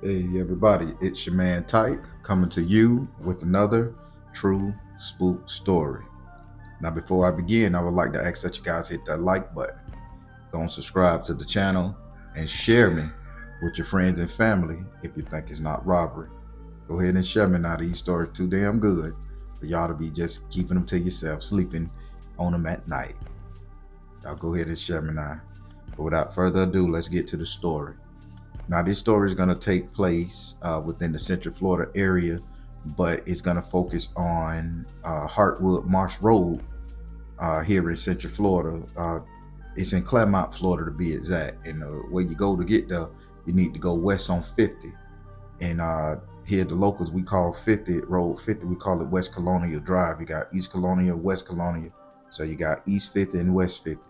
Hey everybody, it's your man Tyke coming to you with another true spook story. Now before I begin, I would like to ask that you guys hit that like button, go and subscribe to the channel, and share me with your friends and family if you think it's not robbery. Go ahead and share me now. These stories too damn good for y'all to be just keeping them to yourself, sleeping on them at night. Y'all go ahead and share me now. But without further ado, let's get to the story. Now, this story is going to take place within the Central Florida area, but it's going to focus on Heartwood Marsh Road here in Central Florida. It's in Claremont, Florida, to be exact. And where you go to get there, you need to go west on 50. And here, the locals, we call 50 Road 50, we call it West Colonial Drive. You got East Colonial, West Colonial. So you got East 50 and West 50.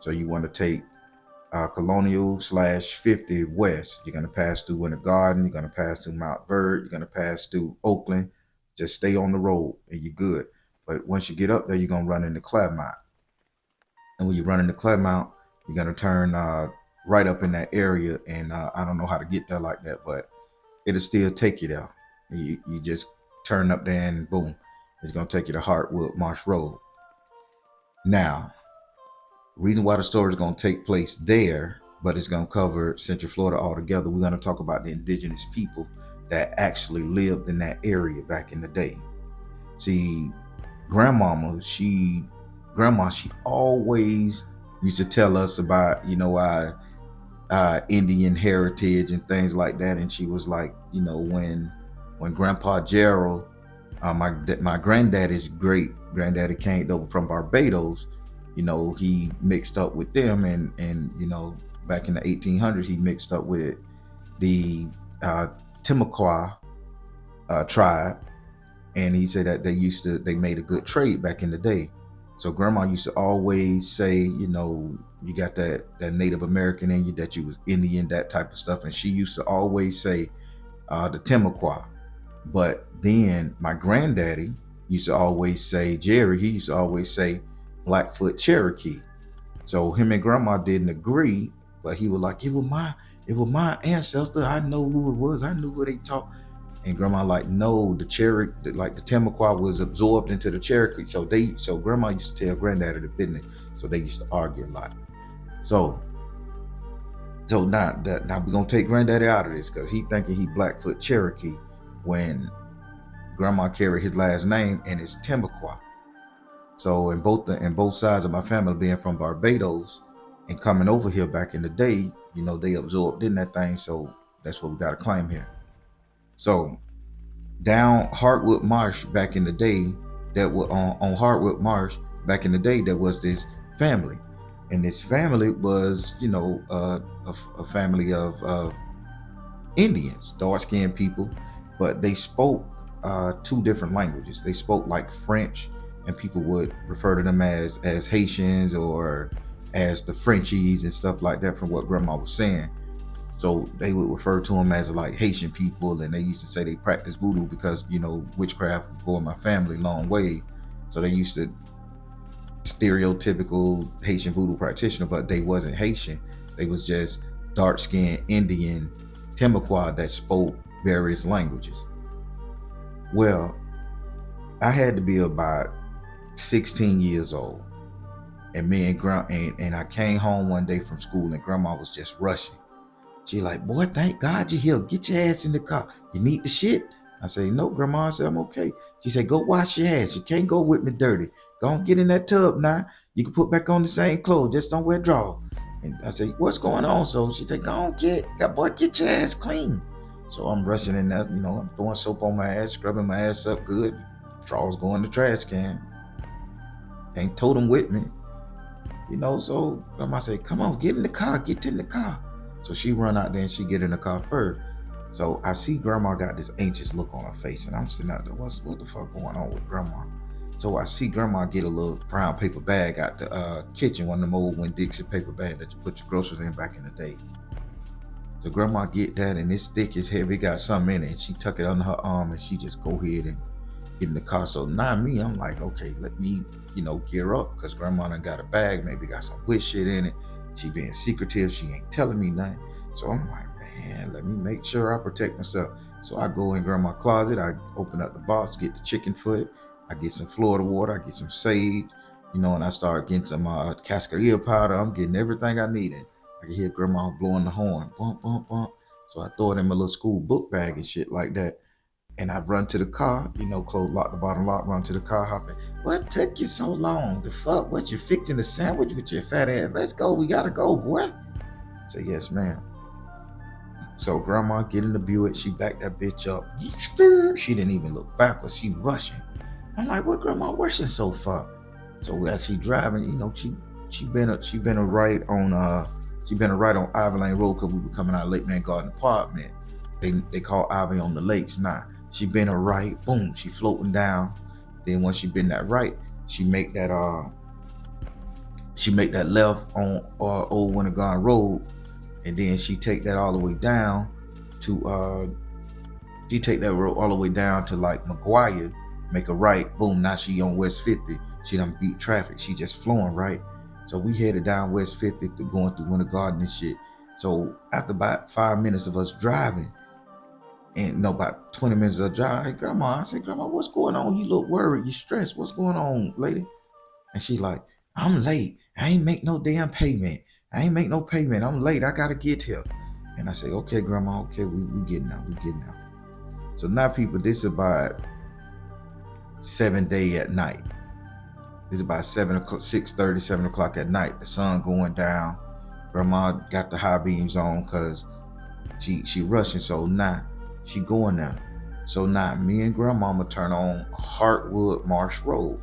So you want to take Colonial/50 West. You're going to pass through Winter Garden. You're going to pass through Mount Verd. You're going to pass through Oakland. Just stay on the road and you're good. But once you get up there, you're going to run into Claremont. And when you run into Claremont, you're going to turn right up in that area. And I don't know how to get there like that, but it'll still take you there. You just turn up there and boom, it's going to take you to Heartwood Marsh Road. Now, reason why the story is going to take place there, but it's going to cover Central Florida altogether. We're going to talk about the indigenous people that actually lived in that area back in the day. See, grandma, she always used to tell us about, our Indian heritage and things like that. And she was like, when Grandpa Gerald, my granddaddy's great granddaddy came over from Barbados. He mixed up with them, and back in the 1800s, he mixed up with the Timucua tribe, and he said that they made a good trade back in the day. So Grandma used to always say, you got that Native American in you, that you was Indian, that type of stuff, and she used to always say the Timucua. But then my granddaddy used to always say, Jerry, he used to always say Blackfoot Cherokee. So him and grandma didn't agree, but he was like, it was my ancestor. I know who it was. I knew who they talked. And grandma like, no, the Cherokee, like the Timucua was absorbed into the Cherokee. So grandma used to tell granddaddy the business. So they used to argue a lot. So now we're gonna take granddaddy out of this because he thinking he Blackfoot Cherokee when grandma carried his last name and it's Timucua. So in both sides of my family being from Barbados and coming over here back in the day, they absorbed in that thing. So that's what we got to claim here. So down Heartwood Marsh back in the day, that was on Heartwood Marsh back in the day, there was this family, and this family was a family of Indians, dark-skinned people, but they spoke two different languages. They spoke like French, and people would refer to them as Haitians or as the Frenchies and stuff like that. From what Grandma was saying, so they would refer to them as like Haitian people, and they used to say they practice voodoo because witchcraft was going my family a long way. So they used to stereotypical Haitian voodoo practitioner, but they wasn't Haitian. They was just dark-skinned Indian Timucua that spoke various languages. Well, I had to be about 16 years old, and me and I came home one day from school, and grandma was just rushing. She like, boy, thank God you're here. Get your ass in the car. You need the shit? I say, no, grandma. I said, I'm okay. She said, go wash your ass. You can't go with me dirty. Go on, get in that tub now. You can put back on the same clothes. Just don't wear drawers. And I say, what's going on? So she said, go on, get your ass clean. So I'm rushing in there, I'm throwing soap on my ass, scrubbing my ass up good. Drawers go in the trash can. Ain't told them with me. So grandma said, come on, get in the car, get in the car. So she run out there and she get in the car first. So I see grandma got this anxious look on her face, and I'm sitting out there, what the fuck going on with grandma? So I see grandma get a little brown paper bag out the kitchen, one of them old Winn-Dixie paper bag that you put your groceries in back in the day. So grandma get that, and it's thick, it's heavy, it got something in it, and she tuck it under her arm, and she just go ahead and get in the car. So now me, I'm like, okay, let me, gear up, because grandma done got a bag, maybe got some witch shit in it. She being secretive, she ain't telling me nothing. So I'm like, man, let me make sure I protect myself. So I go in grandma's closet, I open up the box, get the chicken foot, I get some Florida water, I get some sage, and I start getting some cascarilla powder. I'm getting everything I need. And I can hear grandma blowing the horn, bump, bump, bump. So I throw it in my little school book bag and shit like that. And I run to the car, close, lock the bottom lock, run to the car, hop in. What took you so long? The fuck? What, you fixing the sandwich with your fat ass? Let's go. We gotta go, boy. I say, yes, ma'am. So grandma get in the Buick. She backed that bitch up. She didn't even look backwards. She rushing. I'm like, what grandma rushing so far? So as she driving, she been a right on Ivy Lane Road because we were coming out of Lake Man Garden Apartment. They call Ivy on the lakes now. She been a right, boom, she floating down. Then once she been that right, she make that left on Old Winter Garden Road, and then she take that all the way down to she take that road all the way down to like McGuire, make a right, boom, now she on West 50. She done beat traffic. She just flowing, right? So we headed down West 50 to going through Winter Garden and shit. So after about 5 minutes of us driving, and no, about 20 minutes of drive, hey, grandma, I said, grandma, what's going on? You look worried, you stressed. What's going on, lady? And she like, I'm late. I ain't make no damn payment. I'm late. I gotta get here. And I say, okay, grandma, okay, we getting out. So now, people, this is about 7 day at night. It's about 7 o'clock, 6:30, 7 o'clock at night. The sun going down. Grandma got the high beams on because she rushing. So now she going now. So now me and grandmama turn on Heartwood Marsh Road.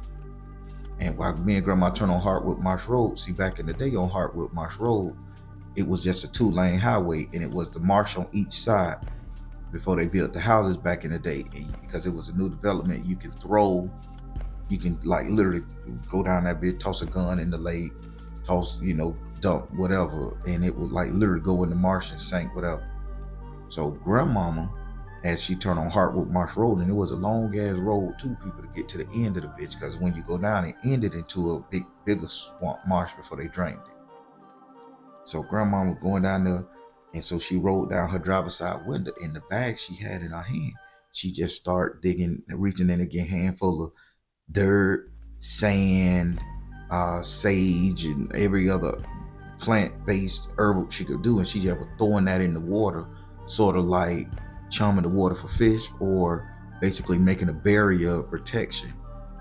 And while me and grandma turn on Heartwood Marsh Road, see, back in the day on Heartwood Marsh Road, it was just a 2-lane highway, and it was the marsh on each side before they built the houses back in the day. And because it was a new development, you can like literally go down that bit, toss a gun in the lake, toss, dump whatever, and it would like literally go in the marsh and sink whatever. So grandmama, as she turned on Heartwood Marsh Road, and it was a long ass road too, people, to get to the end of the bitch, because when you go down, it ended into a bigger swamp marsh before they drained it. So grandma was going down there, and so she rolled down her driver's side window. In the bag she had in her hand, she just started digging, reaching in again, handful of dirt, sand, sage, and every other plant-based herb she could do, and she just was throwing that in the water, sort of like charming the water for fish, or basically making a barrier of protection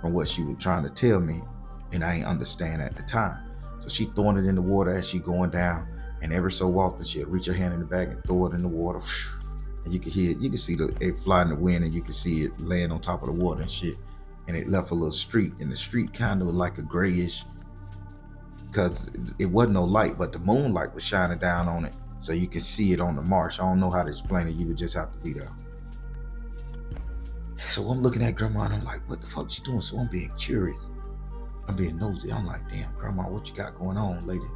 from what she was trying to tell me, and I ain't understand at the time. So she throwing it in the water as she going down, and every so often she'll reach her hand in the bag and throw it in the water, and you can hear it. You can see it fly in the wind, and you can see it laying on top of the water and shit. And it left a little streak, and the streak kind of like a grayish, because it wasn't no light, but the moonlight was shining down on it, so you could see it on the marsh. I don't know how to explain it. You would just have to be there. So I'm looking at grandma, and I'm like, what the fuck she doing? So I'm being curious. I'm being nosy. I'm like, damn, grandma, what you got going on, lady?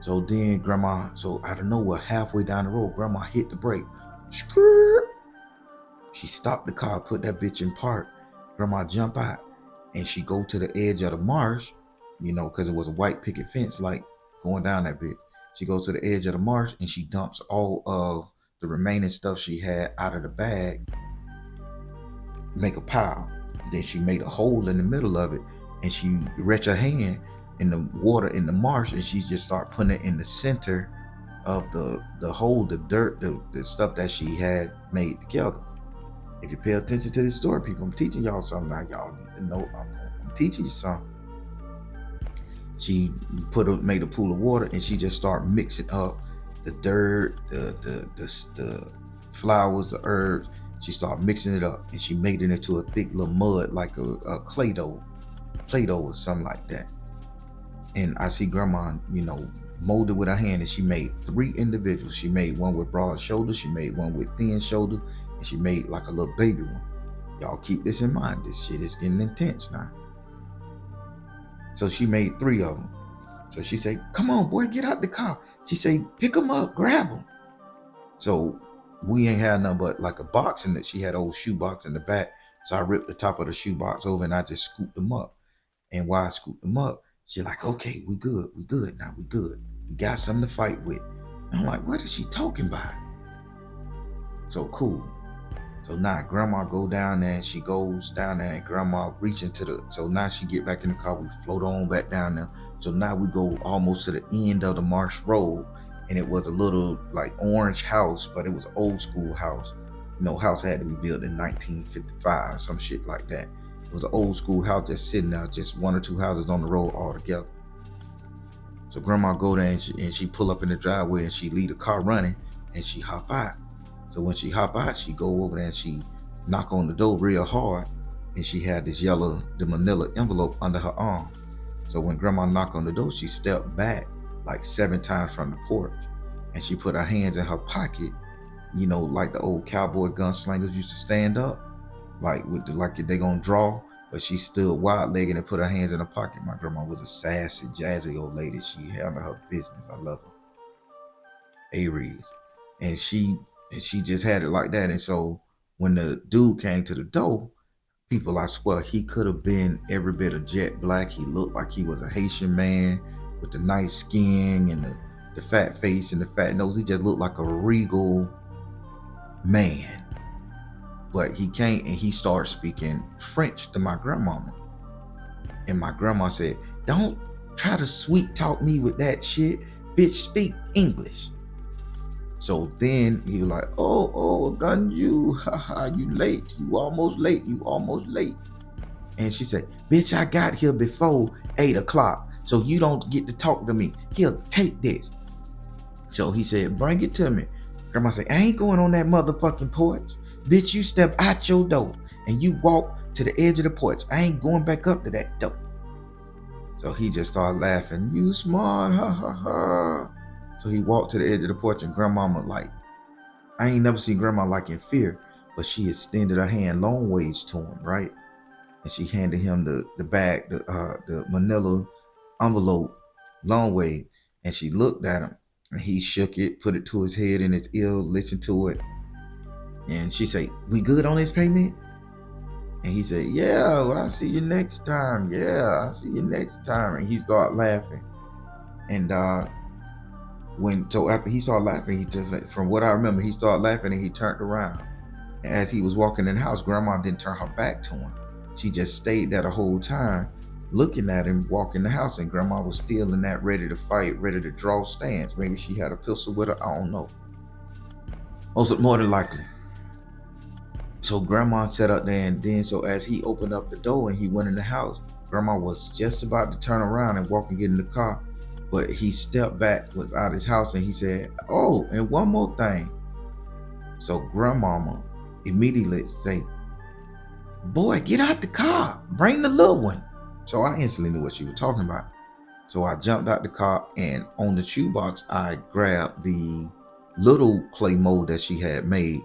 So then grandma, so out of nowhere, halfway down the road, grandma hit the brake. Skirt. She stopped the car, put that bitch in park. Grandma jump out, and she go to the edge of the marsh, because it was a white picket fence, like going down that bit. She goes to the edge of the marsh, and she dumps all of the remaining stuff she had out of the bag, make a pile. Then she made a hole in the middle of it, and she reached her hand in the water in the marsh, and she just started putting it in the center of the hole, the dirt, the stuff that she had made together. If you pay attention to this story, people, I'm teaching y'all something now. Y'all need to know I'm teaching you something. She made a pool of water, and she just started mixing up the dirt, the flowers, the herbs. She started mixing it up, and she made it into a thick little mud, like a Play-Doh or something like that. And I see grandma, molded with her hand, and she made 3 individuals. She made one with broad shoulders, she made one with thin shoulders, and she made like a little baby one. Y'all keep this in mind. This shit is getting intense now. So she made 3 of them. So she said, come on, boy, get out the car. She said, pick them up, grab them. So we ain't had nothing but like a box in it. She had an old shoe box in the back. So I ripped the top of the shoe box over, and I just scooped them up. And while I scooped them up, she like, okay, we good now, we good. We got something to fight with. And I'm like, what is she talking about? So cool. So now grandma go down there and she goes down there and grandma reaching to the, so now she get back in the car, we float on back down there. So now we go almost to the end of the Marsh Road, and it was a little like orange house, but it was an old school house. House had to be built in 1955, some shit like that. It was an old school house just sitting there, just one or two houses on the road all together. So grandma go there and she pull up in the driveway and she leave the car running and she hop out. So when she hop out, she go over there and she knock on the door real hard, and she had this the manila envelope under her arm. So when grandma knocked on the door, she stepped back like 7 times from the porch, and she put her hands in her pocket, like the old cowboy gunslingers used to stand up, like like they gonna draw. But she stood wide-legged and put her hands in her pocket. My grandma was a sassy, jazzy old lady. She handled her business. I love her. Aries. And she just had it like that. And so when the dude came to the door, people, I swear, he could have been every bit of jet black. He looked like he was a Haitian man with the nice skin and the fat face and the fat nose. He just looked like a regal man. But he came and he started speaking French to my grandmama. And my grandma said, "Don't try to sweet talk me with that shit. Bitch, speak English." So then he was like, "Oh, gun you, haha, you late. You almost late. And she said, "Bitch, I got here before 8 o'clock, so you don't get to talk to me. Here, take this." So he said, "Bring it to me." Grandma said, "I ain't going on that motherfucking porch. Bitch, you step out your door and you walk to the edge of the porch. I ain't going back up to that door." So he just started laughing. "You smart, ha ha ha." So he walked to the edge of the porch, and grandmama, like, I ain't never seen grandma like in fear, but she extended her hand long ways to him, right? And she handed him the bag, the manila envelope, long way. And she looked at him, and he shook it, put it to his head and his ear, listened to it. And she said, "We good on this payment?" And he said, "Yeah, well, I'll see you next time. Yeah, I'll see you next time." And he started laughing. And after he started laughing, he just, from what I remember, he started laughing and he turned around. And as he was walking in the house, grandma didn't turn her back to him. She just stayed there the whole time, looking at him walk in the house. And grandma was still in that ready to fight, ready to draw stance. Maybe she had a pistol with her. I don't know. More than likely. So grandma sat up there, and then so as he opened up the door and he went in the house, grandma was just about to turn around and walk and get in the car, but he stepped back without his house and he said, "Oh, and one more thing." So grandmama immediately say, "Boy, get out the car, bring the little one." So I instantly knew what she was talking about. So I jumped out the car, and on the shoebox I grabbed the little clay mold that she had made,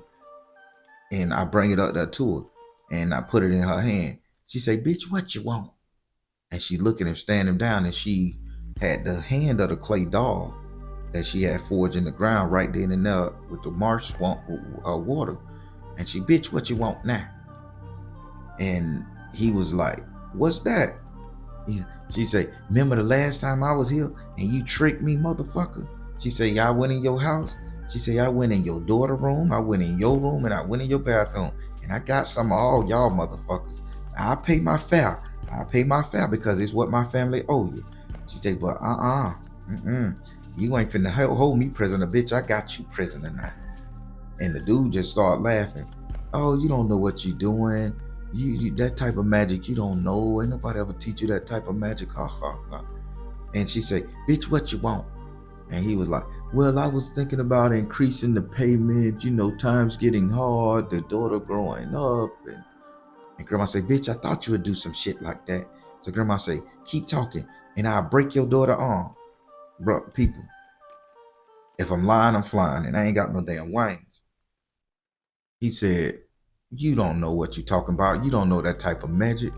and I bring it up there to her, and I put it in her hand. She say, "Bitch, what you want?" And she look at him, stand him down, and she had the hand of the clay doll that she had forged in the ground right then and there with the marsh swamp water. And she, "Bitch, what you want now?" And he was like, "What's that?" She say, "Remember the last time I was here and you tricked me, motherfucker?" She say, "Y'all went in your house?" She say, "I went in your daughter's room, I went in your room, and I went in your bathroom, and I got some of all y'all motherfuckers. I pay my fare. Because it's what my family owe you." She say, "But you ain't finna hold me prisoner, bitch. I got you prisoner now." And the dude just started laughing. "Oh, you don't know what you doing. You that type of magic you don't know. Ain't nobody ever teach you that type of magic. Ha ha ha." And she said, "Bitch, what you want?" And he was like, "Well, I was thinking about increasing the payment. Times getting hard, the daughter growing up." And grandma said, "Bitch, I thought you would do some shit like that." So grandma said, "Keep talking and I'll break your daughter's arm." Bro, people, if I'm lying, I'm flying, and I ain't got no damn wings. He said, "You don't know what you're talking about. You don't know that type of magic."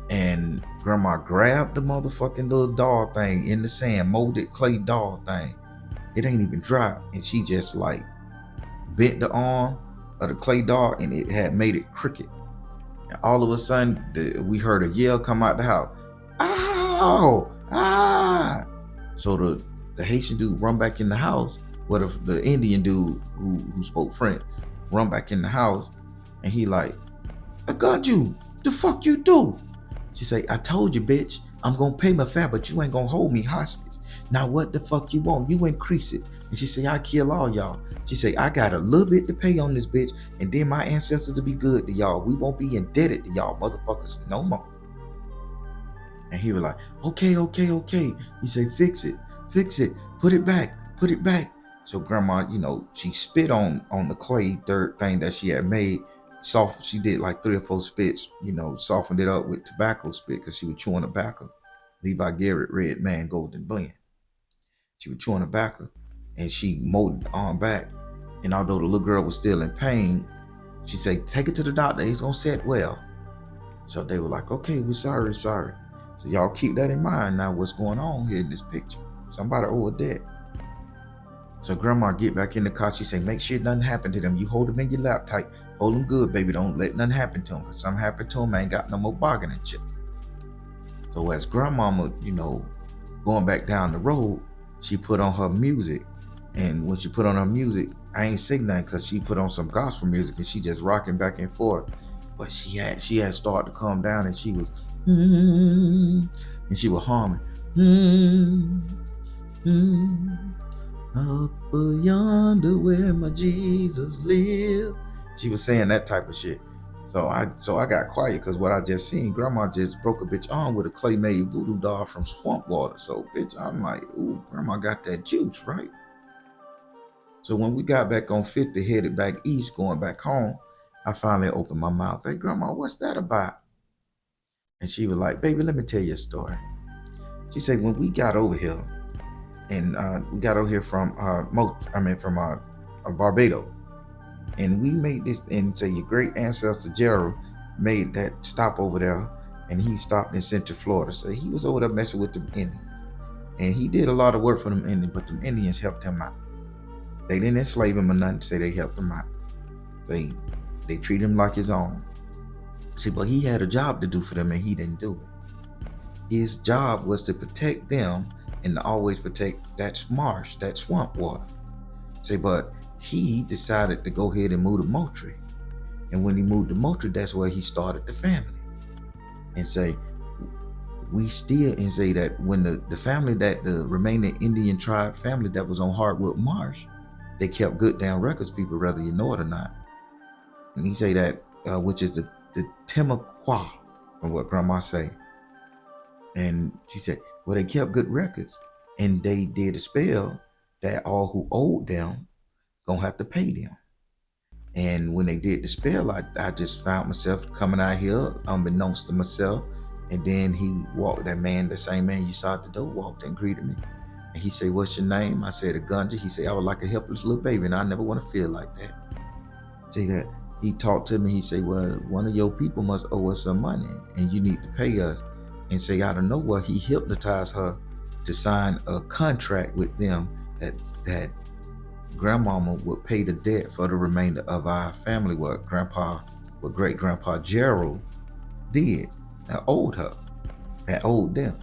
And grandma grabbed the motherfucking little doll thing in the sand, molded clay doll thing. It ain't even dry. And she just like bent the arm of the clay doll, and it had made it crooked. And all of a sudden, we heard a yell come out the house. "Ow! Ah!" So the Haitian dude run back in the house. What if the Indian dude who spoke French? run back in the house, and he like, I got you. The fuck you do? She say, I told you, bitch, I'm gonna pay my fare, but you ain't gonna hold me hostage. Now what the fuck you want? You increase it. And she say, I kill all y'all. She say, I got a little bit to pay on this bitch, and then my ancestors will be good to y'all. We won't be indebted to y'all motherfuckers no more. And he was like, okay, okay, okay. He said, fix it, put it back, put it back. So grandma, she spit on the clay dirt thing that she had made. Soft, she did like 3 or 4 spits, softened it up with tobacco spit because she was chewing tobacco. Levi Garrett, Red Man, Golden Blend. She was chewing tobacco, and she molded the arm back. And although the little girl was still in pain, she said, take it to the doctor. It's gonna set well. So they were like, okay, we're sorry. So y'all keep that in mind now, what's going on here in this picture. Somebody owe a debt. So grandma get back in the car. She say, make sure nothing happened to them. You hold them in your lap tight. Hold them good, baby. Don't let nothing happen to them. Because something happened to them, I ain't got no more bargaining chip. So as grandmama, going back down the road, she put on her music. And when she put on her music, I ain't sing nothing because she put on some gospel music and she just rocking back and forth. But she had started to calm down, and she was and she was humming up yonder where my Jesus live. She was saying that type of shit. So I got quiet because what I just seen, grandma just broke a bitch arm with a clay made voodoo doll from swamp water. So bitch, I'm like, ooh, grandma got that juice, right? So when we got back on 50, headed back east, going back home, I finally opened my mouth. Hey, grandma, what's that about? And she was like, baby, let me tell you a story. She said, when we got over here, and we got over here from Barbados, and we made this, and say your great ancestor Gerald made that stop over there, and he stopped in Central Florida. So he was over there messing with them Indians, and he did a lot of work for them Indians, but them Indians helped him out. They didn't enslave him or nothing. Say they helped him out. They treat him like his own. See, but he had a job to do for them, and he didn't do it. His job was to protect them and to always protect that marsh, that swamp water. See, but he decided to go ahead and move to Moultrie. And when he moved to Moultrie, that's where he started the family. And say, that when the family, that the remaining Indian tribe family that was on Hardwood Marsh, they kept good damn records, people, whether you know it or not. And he say that, which is the Timucua, from what grandma say. And she said, well, they kept good records, and they did a spell that all who owed them gonna have to pay them. And when they did the spell, I just found myself coming out here unbeknownst to myself. And then he walked, the same man you saw at the door, walked and greeted me. And he said, what's your name? I said, Agunja. He said, I was like a helpless little baby, and I never want to feel like that. See that? He talked to me. He said, well, one of your people must owe us some money, and you need to pay us. And say, out of nowhere, he hypnotized her to sign a contract with them that grandmama would pay the debt for the remainder of our family, what great grandpa Gerald did, that owed her, that owed them.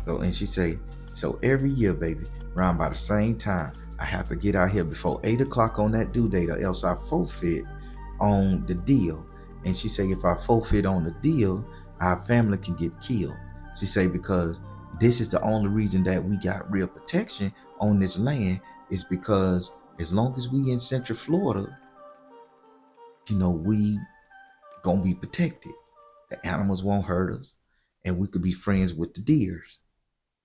So, and she say, so every year, baby, around by the same time, I have to get out here before 8 o'clock on that due date, or else I forfeit on the deal. And she say, if I forfeit on the deal, our family can get killed. She say, because this is the only reason that we got real protection on this land, is because as long as we in Central Florida, we gonna be protected. The animals won't hurt us, and we could be friends with the deers.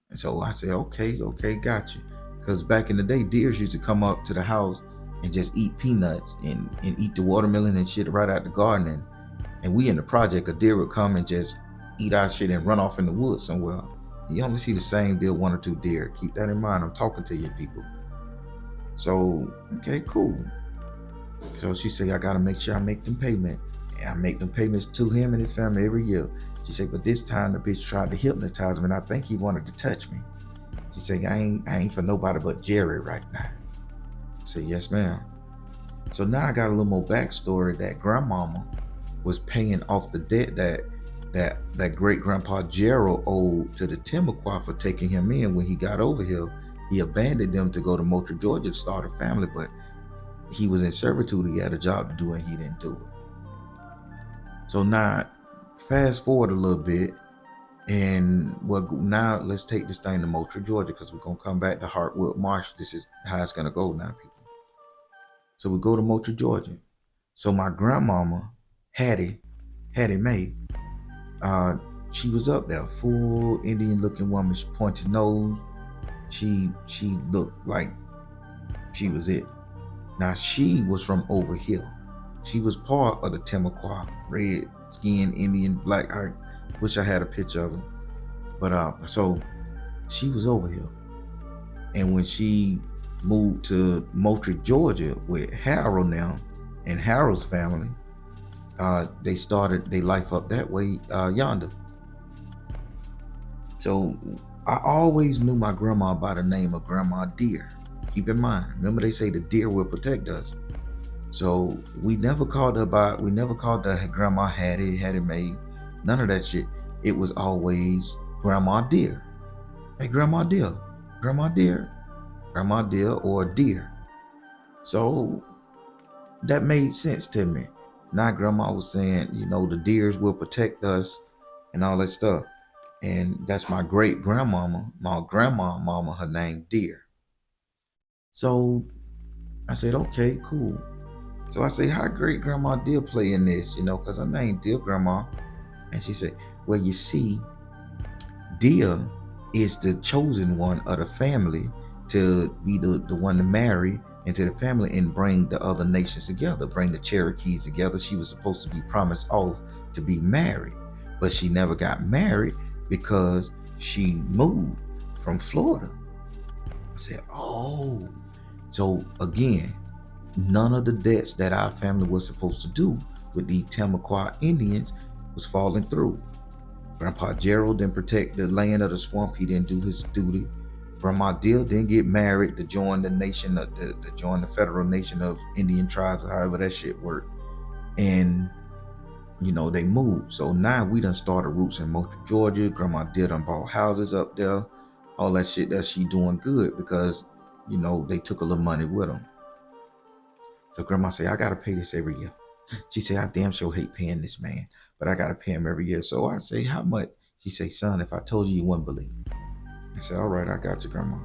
And so I said, okay, got you. Because back in the day, deers used to come up to the house and just eat peanuts and eat the watermelon and shit right out the garden. And we in the project, a deer would come and just eat our shit and run off in the woods somewhere. You only see the same deer, 1 or 2 deer. Keep that in mind. I'm talking to you people. So, okay, cool. So she said, I got to make sure I make them payment. And I make them payments to him and his family every year. She said, but this time the bitch tried to hypnotize me, and I think he wanted to touch me. She said, I ain't for nobody but Jerry right now. I said, yes, ma'am. So now I got a little more backstory that grandmama was paying off the debt that great grandpa Gerald owed to the Timucua for taking him in. When he got over here, he abandoned them to go to Moultrie, Georgia to start a family. But he was in servitude. He had a job to do and he didn't do it. So now, fast forward a little bit, and well, now let's take this thing to Moultrie, Georgia, because we're gonna come back to Hartwood Marsh. This is how it's gonna go now, people. So we go to Moultrie, Georgia. So my grandmama, Hattie Mae, uh, she was up there, full Indian-looking woman, pointed nose. She looked like she was it. Now she was from over here. She was part of the Timucua, red skin Indian, black. I wish I had a picture of her. But so she was over here. And when she moved to Moultrie, Georgia with Harold now and Harold's family, they started their life up that way yonder. So I always knew my grandma by the name of Grandma Deer. Keep in mind, remember they say the deer will protect us. So we never called her Grandma Hattie Mae, none of that shit. It was always Grandma Deer. Hey, Grandma Deer, Grandma Deer, Grandma Deer, or Deer. So that made sense to me. Now Grandma was saying, the deers will protect us and all that stuff. And that's my great grandmama, my grandma mama, her name Deer. So I said, okay, cool. So I say, how great grandma Deer play in this, because her name Deer Grandma. And she said, well, you see, Deer is the chosen one of the family to be the one to marry into the family and bring the other nations together, bring the Cherokees together. She was supposed to be promised off to be married, but she never got married because she moved from Florida. I said, oh. So again, none of the debts that our family was supposed to do with the Timucua Indians was falling through. Grandpa Gerald didn't protect the land of the swamp. He didn't do his duty. Grandma Dill didn't get married to join the nation, to join the federal nation of Indian tribes, or however that shit worked. And, they moved. So now we done started roots in Moultrie, Georgia. Grandma Dill done bought houses up there. All that shit that she doing good because, they took a little money with them. So Grandma said, I got to pay this every year. She said, I damn sure hate paying this man, but I got to pay him every year. So I say, how much? She say, son, if I told you, you wouldn't believe. I said, all right, I got you, Grandma.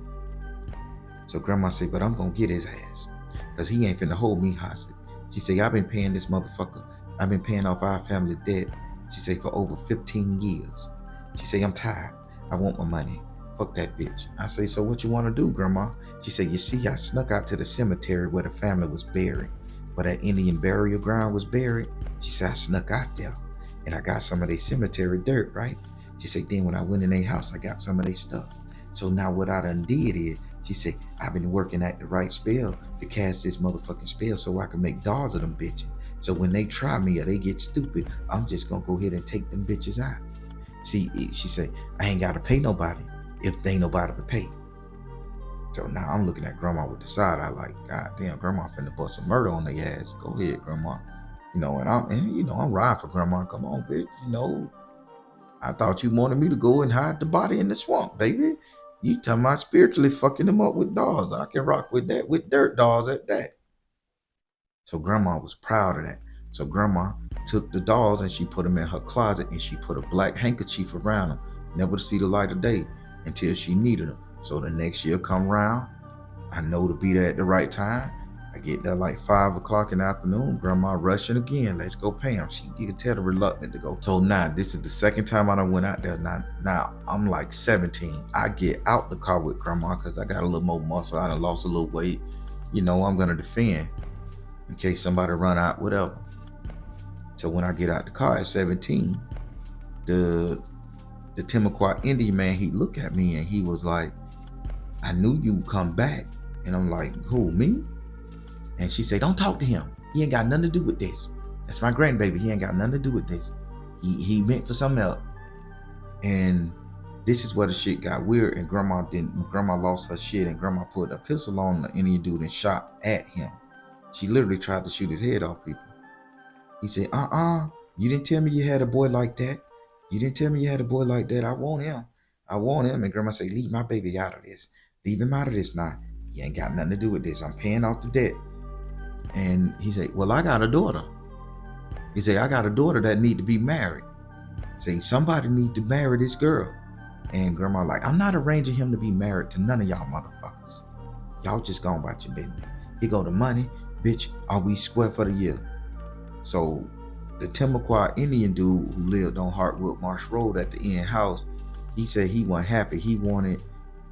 So Grandma said, but I'm going to get his ass because he ain't finna hold me hostage. She said, I've been paying this motherfucker. I've been paying off our family debt. She said, for over 15 years. She said, I'm tired. I want my money. Fuck that bitch. I say, so what you want to do, Grandma? She said, you see, I snuck out to the cemetery where the family was buried, where that Indian burial ground was buried. She said, I snuck out there and I got some of their cemetery dirt, right? She said, then when I went in their house, I got some of their stuff. So now what I done did is, she said, I've been working at the right spell to cast this motherfucking spell so I can make dolls of them bitches. So when they try me or they get stupid, I'm just gonna go ahead and take them bitches out. See, she said, I ain't gotta pay nobody if they ain't nobody to pay. So now I'm looking at Grandma with the side eye like, God damn, Grandma finna bust some murder on their ass. Go ahead, Grandma. And I'm riding for Grandma. Come on, bitch. I thought you wanted me to go and hide the body in the swamp, baby. You talking about spiritually fucking them up with dolls. I can rock with that, with dirt dolls at that. So Grandma was proud of that. So Grandma took the dolls and she put them in her closet and she put a black handkerchief around them, never to see the light of day until she needed them. So the next year come around, I know to be there at the right time. I get there like 5 o'clock in the afternoon. Grandma rushing again. Let's go, Pam. You can tell her reluctant to go. So now this is the second time I done went out there. Now I'm like 17. I get out the car with Grandma because I got a little more muscle. I done lost a little weight. I'm gonna defend in case somebody run out, whatever. So when I get out the car at 17, the Timucua Indian man, he looked at me and he was like, I knew you'd come back. And I'm like, who, me? And she said, don't talk to him. He ain't got nothing to do with this. That's my grandbaby. He ain't got nothing to do with this. He meant for something else. And this is where the shit got weird. And Grandma lost her shit. And Grandma put a pistol on the Indian dude and shot at him. She literally tried to shoot his head off, people. He said, you didn't tell me you had a boy like that. You didn't tell me you had a boy like that. I want him. And Grandma said, leave my baby out of this. Leave him out of this now. He ain't got nothing to do with this. I'm paying off the debt. And he said, well, I got a daughter. He said, I got a daughter that need to be married. Say, somebody need to marry this girl. And grandma like, I'm not arranging him to be married to none of y'all motherfuckers. Y'all just go about your business. Here go the money. Bitch, are we square for the year? So the Timucua Indian dude who lived on Hartwood Marsh Road at the end house, he said he wasn't happy. He wanted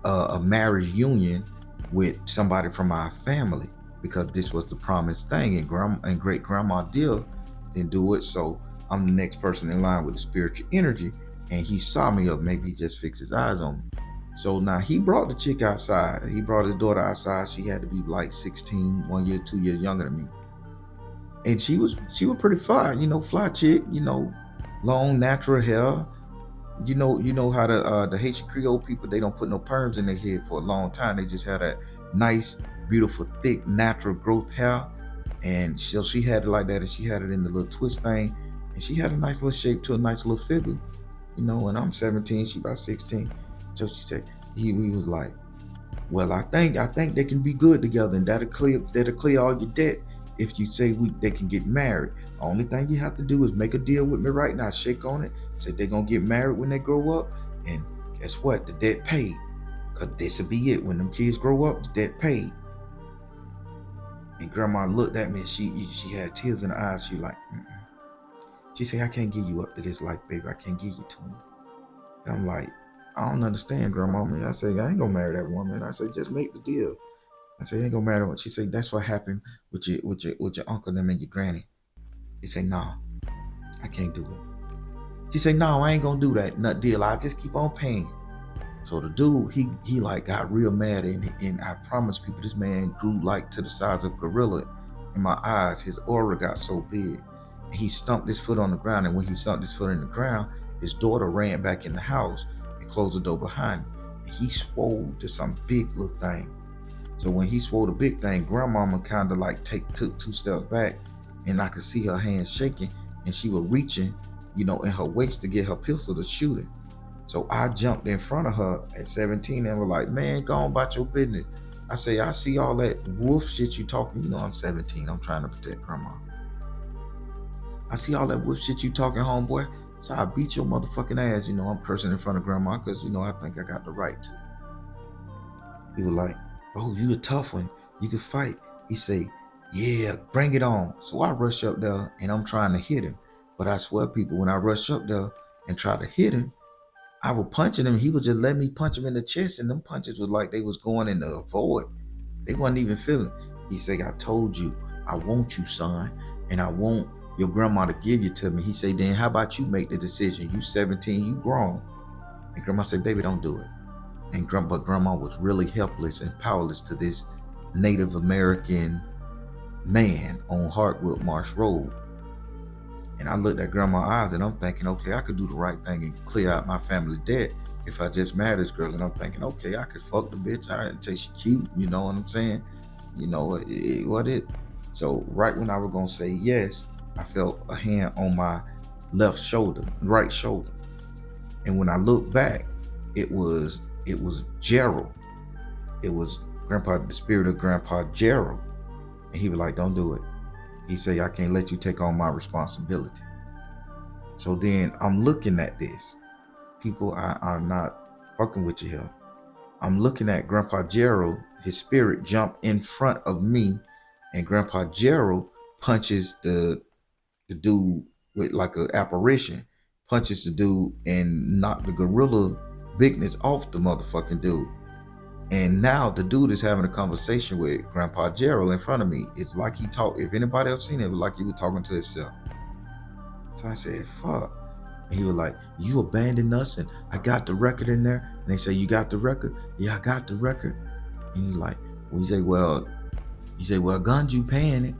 a marriage union with somebody from our family because this was the promised thing, and great grandma Dill didn't do it. So I'm the next person in line with the spiritual energy, and he saw me up. Maybe he just fixed his eyes on me. So now he brought the chick outside. He brought his daughter outside. She had to be like 16, 1 year, 2 years younger than me. And she was pretty fly, fly chick, long natural hair. You know how the Haitian Creole people, they don't put no perms in their head for a long time. They just had that nice, beautiful, thick, natural growth hair. And so she had it like that, and she had it in the little twist thing. And she had a nice little shape to a nice little figure. And I'm 17, she about 16. So she said, he was like, well, I think they can be good together, and that'll clear all your debt if you say they can get married. The only thing you have to do is make a deal with me right now, shake on it, say they're gonna get married when they grow up, and guess what? The debt paid. Cause this'll be it. When them kids grow up, the debt paid. And grandma looked at me and she had tears in her eyes. She like, mm-mm. She said, I can't give you up to this life, baby. I can't give you to me. And I'm like, I don't understand, grandma. I say, I ain't gonna marry that woman. I say, just make the deal. I said, it ain't gonna matter what. She said, that's what happened with your uncle them and your granny. She said, no, I can't do it. She said, no, I ain't gonna do that nut deal. I just keep on paying. So the dude, he like got real mad, and I promise people, this man grew like to the size of a gorilla in my eyes. His aura got so big. And he stumped his foot on the ground, and when he stumped his foot in the ground, his daughter ran back in the house and closed the door behind him. And he swole to some big little thing. So when he swore the big thing, grandmama kind of like took 2 steps back, and I could see her hands shaking, and she was reaching, in her waist to get her pistol to shoot him. So I jumped in front of her at 17 and was like, man, go on about your business. I say, I see all that wolf shit you talking. I'm 17. I'm trying to protect grandma. I see all that wolf shit you talking, homeboy. So I beat your motherfucking ass. I'm cursing in front of grandma because, I think I got the right to. He was like, oh, you a tough one. You can fight. He say, yeah, bring it on. So I rush up there and I'm trying to hit him. But I swear, people, when I rush up there and try to hit him, I was punching him. He would just let me punch him in the chest, and them punches was like they was going in the void. They wasn't even feeling. He said, I told you, I want you, son, and I want your grandma to give you to me. He said, then how about you make the decision? You 17, you grown. And grandma said, baby, don't do it. But grandma was really helpless and powerless to this Native American man on Hartwood Marsh Road. And I looked at grandma's eyes and I'm thinking, okay, I could do the right thing and clear out my family debt if I just married this girl. And I'm thinking, okay, I could fuck the bitch. I didn't say she cute, you know what I'm saying? So right when I was gonna say yes, I felt a hand on my right shoulder. And when I looked back, it was Gerald. It was the spirit of Grandpa Gerald. And he was like, don't do it. He said, I can't let you take on my responsibility. So then I'm looking at this. People are not fucking with you here. I'm looking at Grandpa Gerald, his spirit jump in front of me, and Grandpa Gerald punches the dude with like an apparition, punches the dude and knock the gorilla bigness off the motherfucking dude. And now the dude is having a conversation with Grandpa Gerald in front of me. It's like he talked, if anybody else seen it, it was like he was talking to himself. So I said, fuck. And he was like, you abandoned us, and I got the record in there. And they say, you got the record? Yeah, I got the record. And he's like, well, you say, well, guns, you paying it.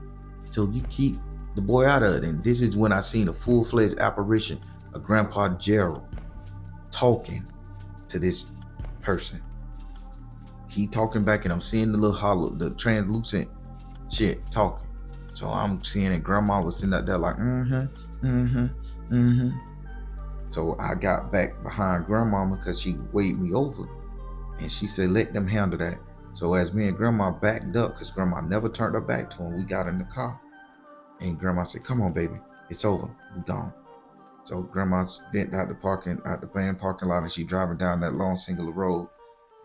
So you keep the boy out of it. And this is when I seen a full-fledged apparition of Grandpa Gerald talking to this person. He talking back, and I'm seeing the little the translucent shit talking. So I'm seeing it. Grandma was sitting out there like, So I got back behind grandmama because she weighed me over. And she said, let them handle that. So as me and grandma backed up, because grandma never turned her back to him, we got in the car. And grandma said, come on, baby, it's over. We gone. So grandma's bent out the van parking lot, and she driving down that long singular road.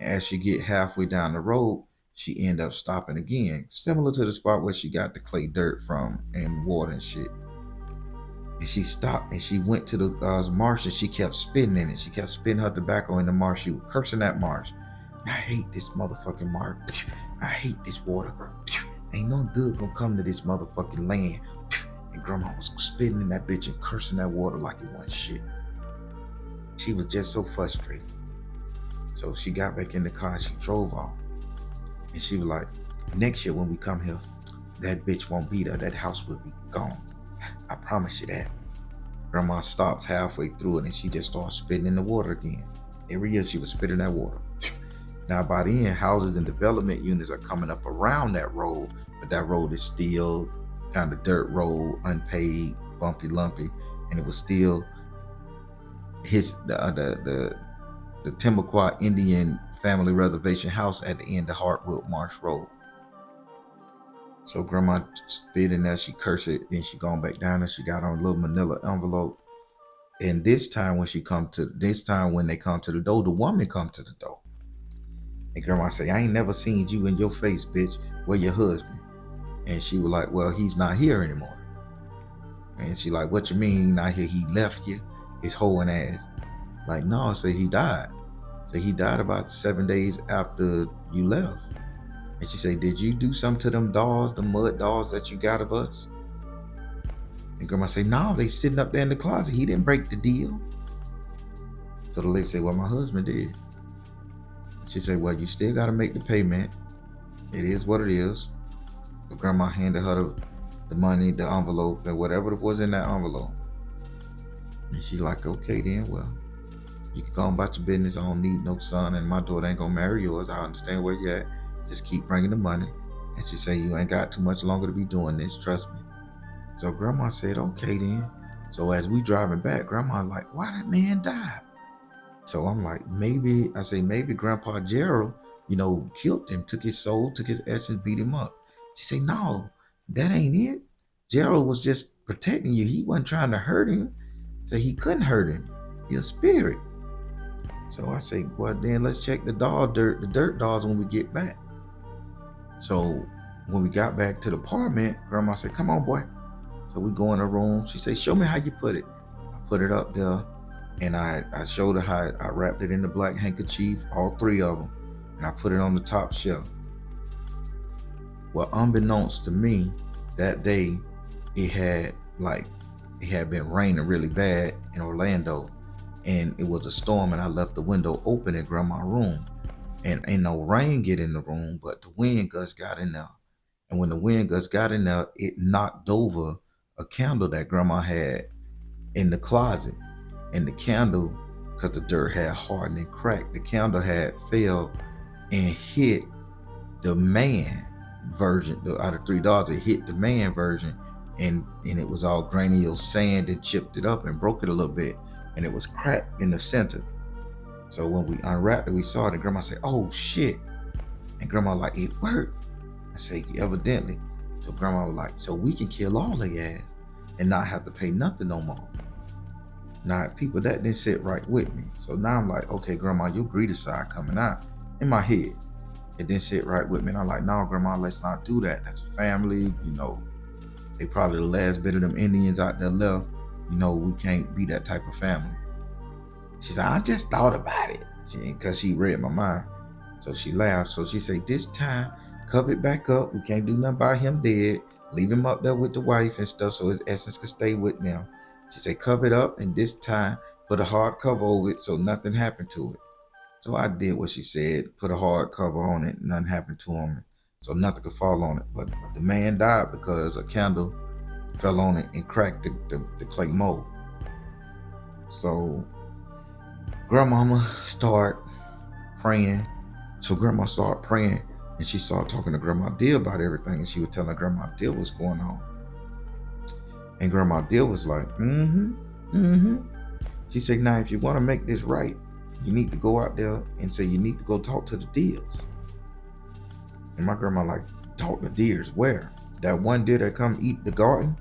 And as she get halfway down the road, she end up stopping again, similar to the spot where she got the clay dirt from and water and shit. And she stopped and she went to the marsh, and she kept spitting in it. She kept spitting her tobacco in the marsh. She was cursing that marsh. I hate this motherfucking marsh. I hate this water. Ain't no good gonna come to this motherfucking land. And grandma was spitting in that bitch and cursing that water like it wasn't shit. She was just so frustrated. So she got back in the car and she drove off. And she was like, next year when we come here, that bitch won't be there. That house will be gone. I promise you that. Grandma stopped halfway through it and she just started spitting in the water again. Every year she was spitting that water. Now by the end, houses and development units are coming up around that road, but that road is still kind of dirt road, unpaved, bumpy, lumpy, and it was still the Timbaqua Indian Family Reservation house at the end of Hartwood Marsh Road. So grandma spit in there, she cursed it, then she gone back down and she got on a little manila envelope. And this time when they come to the door, the woman come to the door. And grandma say, I ain't never seen you in your face, bitch. Where your husband? And she was like, well, he's not here anymore. And she like, what you mean he not here? He left you? His hoeing ass. Like, no, I say he died. So he died about 7 days after you left. And she said, did you do something to them dolls, the mud dolls that you got of us? And grandma said, no, they sitting up there in the closet. He didn't break the deal. So the lady said, well, my husband did. She said, well, you still got to make the payment. It is what it is. So grandma handed her the money, the envelope, and whatever was in that envelope. And she's like, okay then, well, you can go on about your business. I don't need no son, and my daughter ain't gonna marry yours. I understand where you're at. Just keep bringing the money. And she said, you ain't got too much longer to be doing this, trust me. So grandma said, okay then. So as we driving back, grandma like, why that man died? So I'm like, maybe Grandpa Gerald, killed him, took his soul, took his essence, beat him up. She said, no, that ain't it. Gerald was just protecting you. He wasn't trying to hurt him. So he couldn't hurt him. He's a spirit. So I say, well, then let's check the dirt dolls when we get back. So when we got back to the apartment, grandma said, come on, boy. So we go in the room. She said, show me how you put it. I put it up there, and I showed her how I wrapped it in the black handkerchief, all three of them, and I put it on the top shelf. Well, unbeknownst to me, that day it had been raining really bad in Orlando, and it was a storm, and I left the window open in grandma's room, and ain't no rain get in the room, but the wind gusts got in there. And when the wind gusts got in there, it knocked over a candle that grandma had in the closet. And the candle, because the dirt had hardened and cracked, the candle had fell and hit the man version. Out of three dogs, it hit the man version, and it was all grainy sand and chipped it up and broke it a little bit, and it was cracked in the center. So when we unwrapped it, we saw it, and grandma said, oh shit. And grandma like, it worked. I said, evidently. So grandma was like, so we can kill all their ass and not have to pay nothing no more. Now, people, that didn't sit right with me. So now I'm like, okay, grandma, your greedy side coming out in my head. It didn't sit right with me. And I'm like, no, grandma, let's not do that. That's a family, they probably the last bit of them Indians out there left. We can't be that type of family. She said, I just thought about it. Because she read my mind. So she laughed. So she said, this time, cover it back up. We can't do nothing about him dead. Leave him up there with the wife and stuff so his essence can stay with them. She said, cover it up, and this time put a hard cover over it so nothing happened to it. So I did what she said, put a hard cover on it, nothing happened to him, so nothing could fall on it. But the man died because a candle fell on it and cracked the clay mold. So grandmama started praying. So grandma started praying, and she started talking to Grandma Dill about everything, and she was telling Grandma Dill what's going on. And Grandma Dill was like, She said, now, if you want to make this right, you need to go out there and say you need to go talk to the Dills. And my grandma like, talk to deers. Where? That one deer that come eat the garden?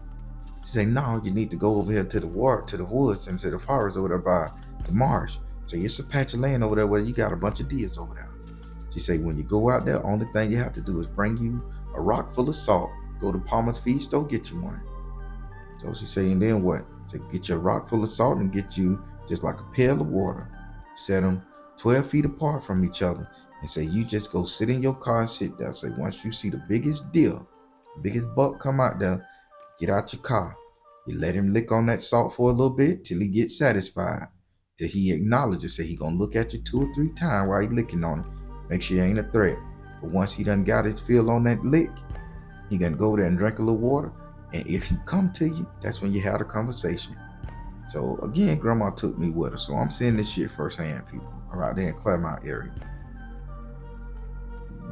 She say, no, you need to go over here to the to the woods and to the forest over there by the marsh. So it's a patch of land over there where you got a bunch of deers over there. She say, when you go out there, only thing you have to do is bring you a rock full of salt. Go to Palmer's feed store, get you one. So she say, and then what? Say, get your rock full of salt and get you just like a pail of water. Set them 12 feet apart from each other and say, you just go sit in your car and sit there. Say, once you see the biggest deer, biggest buck come out there, get out your car. You let him lick on that salt for a little bit till he gets satisfied. Till he acknowledges. Say he gonna look at you 2 or 3 times while he licking on it. Make sure you ain't a threat. But once he done got his feel on that lick, he gonna go there and drink a little water. And if he come to you, that's when you have a conversation. So again, grandma took me with her. So I'm seeing this shit firsthand, people. Right there in Claremont area.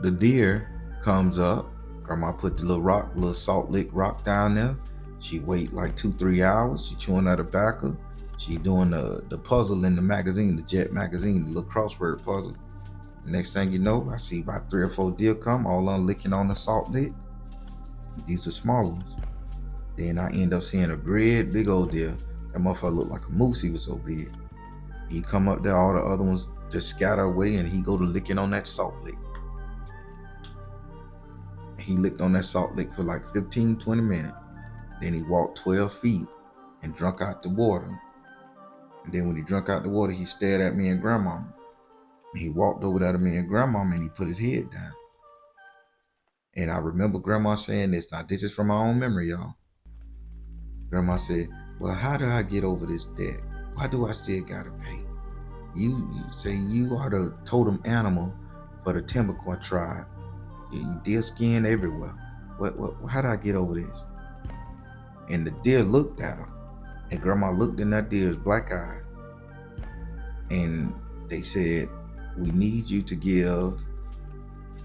The deer comes up. Grandma put the little salt lick rock down there. She wait like 2-3 hours. She chewing out a tobacco. She doing the puzzle in the magazine, the Jet magazine, the little crossword puzzle. The next thing you know, I see about 3 or 4 deer come, all on licking on the salt lick. These are small ones. Then I end up seeing a great big old deer. That motherfucker looked like a moose, he was so big. He come up there, all the other ones just scatter away, and he go to licking on that salt lick. He licked on that salt lick for like 15-20 minutes. Then he walked 12 feet and drunk out the water. And then when he drunk out the water, he stared at me and grandma. He walked over there to me and grandma and he put his head down. And I remember grandma saying this. Now, this is from my own memory, y'all. Grandma said, well, how do I get over this debt? Why do I still gotta pay? You say you are the totem animal for the Timbercore tribe. Deer skin everywhere. How do I get over this? And the deer looked at her. And grandma looked in that deer's black eye. And they said, we need you to give,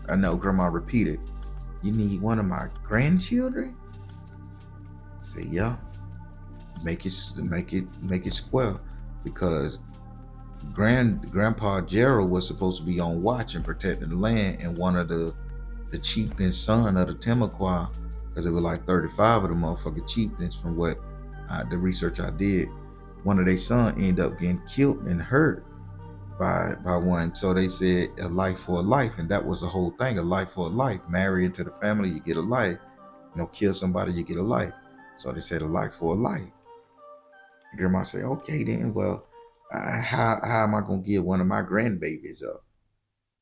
I know grandma repeated, you need one of my grandchildren? I say, yeah. Make it square, because Grandpa Gerald was supposed to be on watch and protecting the land, and one of the chieftain's son of the Timaquah, because there were like 35 of the motherfucking chieftains from what the research I did, one of their sons ended up getting killed and hurt by one. So they said a life for a life, and that was the whole thing, a life for a life. Marry into the family, you get a life. Kill somebody, you get a life. So they said a life for a life. Grandma said, okay then, well, how am I gonna give one of my grandbabies up?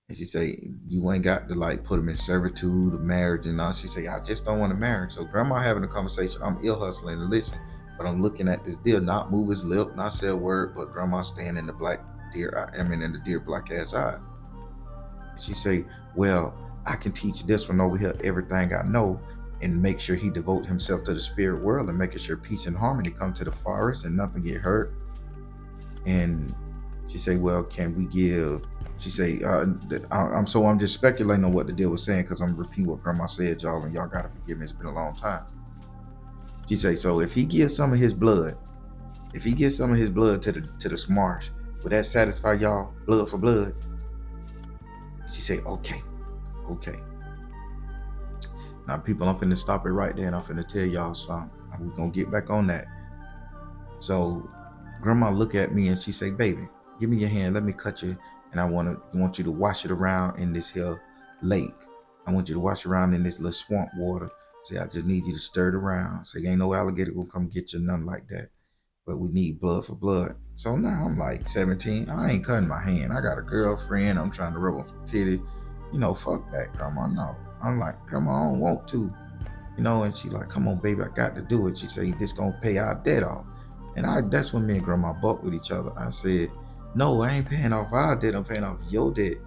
And she say, you ain't got to like put them in servitude or marriage and all. She say, I just don't want to marry. So grandma having a conversation, I'm ear hustling and listen, but I'm looking at this deer, not move his lip, not say a word, but grandma staying in the black deer, in the deer black ass eye. She say, well, I can teach this one over here everything I know, and make sure he devote himself to the spirit world and making sure peace and harmony come to the forest and nothing get hurt. And she say, well, can we give, she say, I'm just speculating on what the deal was saying, because I'm repeating what grandma said, y'all, and y'all gotta forgive me, it's been a long time. She say, so if he gives some of his blood to the marsh, would that satisfy y'all, blood for blood? She say, okay. Now, people, I'm finna stop it right there, and I'm finna tell y'all something. We're gonna get back on that. So grandma look at me and she say, baby, give me your hand, let me cut you, and I want you to wash it around in this here lake. I want you to wash around in this little swamp water. Say, I just need you to stir it around. Say, ain't no alligator gonna come get you, nothing like that. But we need blood for blood. So now I'm like 17. I ain't cutting my hand. I got a girlfriend. I'm trying to rub on some titties. Fuck that, grandma. No. I'm like, grandma, I don't want to. And she's like, come on, baby, I got to do it. She said, this gonna pay our debt off. And that's when me and grandma bucked with each other. I said, no, I ain't paying off our debt. I'm paying off your debt,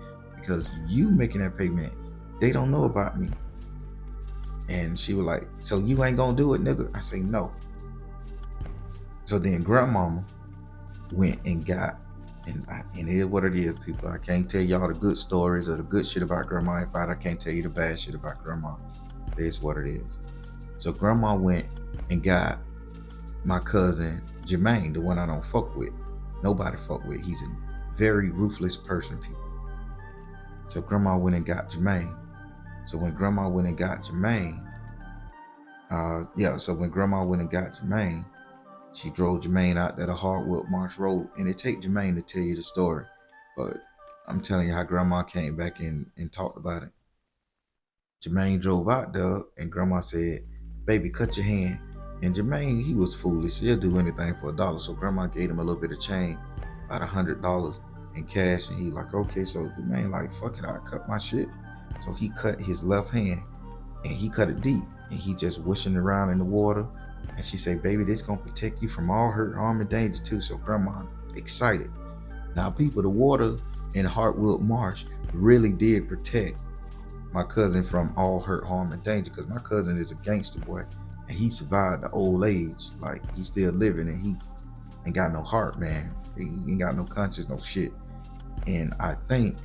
because you making that payment. They don't know about me. And she was like, so you ain't gonna do it, nigga? I say, no. So then grandmama went and got, and it is what it is, people. I can't tell y'all the good stories or the good shit about grandma. In fact, I can't tell you the bad shit about grandma. It is what it is. So grandma went and got my cousin Jermaine, the one I don't fuck with. Nobody fuck with. He's a very ruthless person, people. So grandma went and got Jermaine. So when grandma went and got Jermaine, so when grandma went and got Jermaine, she drove Jermaine out to the Hardwood Marsh Road, and it take Jermaine to tell you the story. But I'm telling you how grandma came back and talked about it. Jermaine drove out there, and grandma said, "Baby, cut your hand." And Jermaine, he was foolish. He'll do anything for $1. So grandma gave him a little bit of change, about $100 in cash. And he like, okay. So Jermaine like, fuck it, I cut my shit. So he cut his left hand, and he cut it deep. And he just wishing around in the water. And she said, "Baby, this gonna protect you from all hurt, harm, and danger too." So grandma excited. Now people, the water in Hardwood Marsh really did protect my cousin from all hurt, harm, and danger, because my cousin is a gangster boy, and he survived the old age. Like, he's still living, and he ain't got no heart, man. He ain't got no conscience, no shit. And I think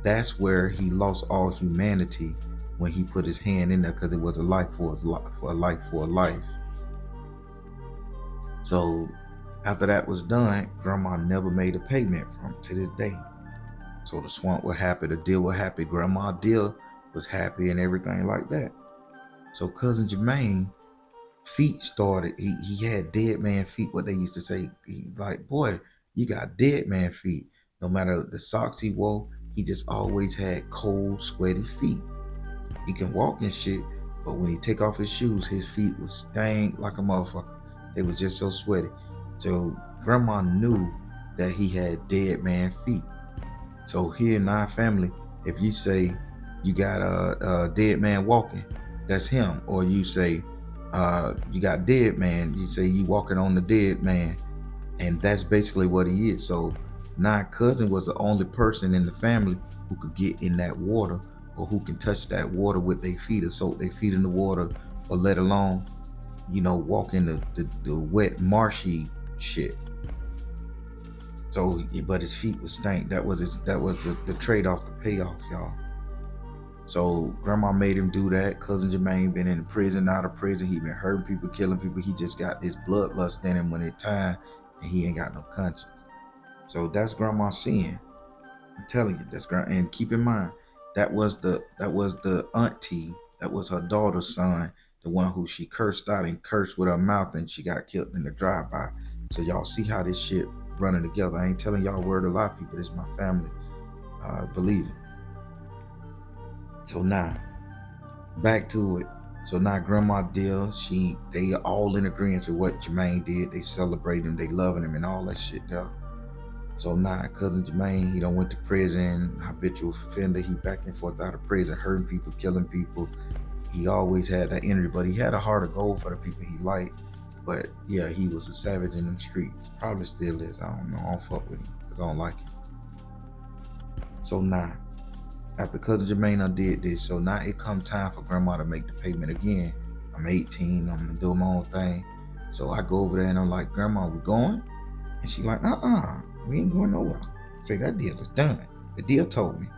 that's where he lost all humanity, when he put his hand in there, because it was a life for a life. So after that was done, grandma never made a payment from to this day. So the swamp was happy, the deal was happy, grandma deal was happy, and everything like that. So cousin Jermaine feet started. He had dead man feet. What they used to say, like, boy, you got dead man feet. No matter the socks he wore, he just always had cold, sweaty feet. He can walk and shit, but when he take off his shoes, his feet would stank like a motherfucker. They were just so sweaty. So grandma knew that he had dead man feet. So here in our family, if you say you got a dead man walking, that's him. Or you say you got dead man, you say you walking on the dead man, and that's basically what he is. So now cousin was the only person in the family who could get in that water, or who can touch that water with their feet, or soak their feet in the water, or let alone, walk in the wet marshy shit. So, but his feet was stank. That was the trade-off, the payoff, y'all. So grandma made him do that. Cousin Jermaine been in prison, out of prison. He been hurting people, killing people. He just got this bloodlust in him when it's time, and he ain't got no conscience. So that's grandma's sin. I'm telling you, that's grandma. And keep in mind, that was the auntie. That was her daughter's son, the one who she cursed out and cursed with her mouth, and she got killed in the drive-by. So y'all see how this shit running together. I ain't telling y'all word a lot, people. This is my family. Believe it. So now, back to it. So now grandma deal, they all in agreement with what Jermaine did. They celebrate him, they loving him, and all that shit though. So now cousin Jermaine, he done went to prison, habitual offender. He back and forth out of prison, hurting people, killing people. He always had that energy, but he had a heart of gold for the people he liked. But yeah, he was a savage in them streets. Probably still is. I don't know. I don't fuck with him because I don't like him. So now, after cousin Jermaine did this, so now it come time for grandma to make the payment again. I'm 18. I'm gonna do my own thing. So I go over there and I'm like, "Grandma, we going?" And she like, we ain't going nowhere. I say, "That deal is done. The deal told me."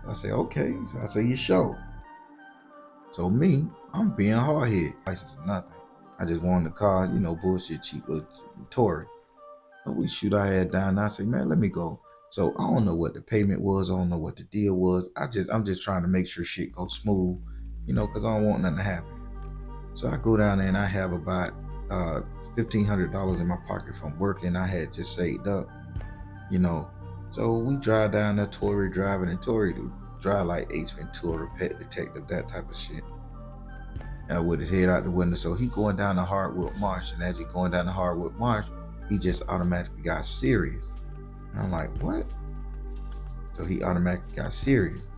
So I say, "Okay." So I say, "You sure?" So me, I'm being hard-headed. License or nothing. I just wanted the car, bullshit cheap with Tory. So we shoot our head down. And I say, "Man, let me go." So I don't know what the payment was. I don't know what the deal was. I'm just trying to make sure shit goes smooth, because I don't want nothing to happen. So I go down there and I have about $1,500 in my pocket from working. I had just saved up, So we drive down there, Tory driving, and Tory drive like Ace Ventura, pet detective, that type of shit. With his head out the window. So he going down the Hardwood Marsh, and as he going down the Hardwood Marsh, he just automatically got serious. And I'm like, "What?" So he automatically got serious.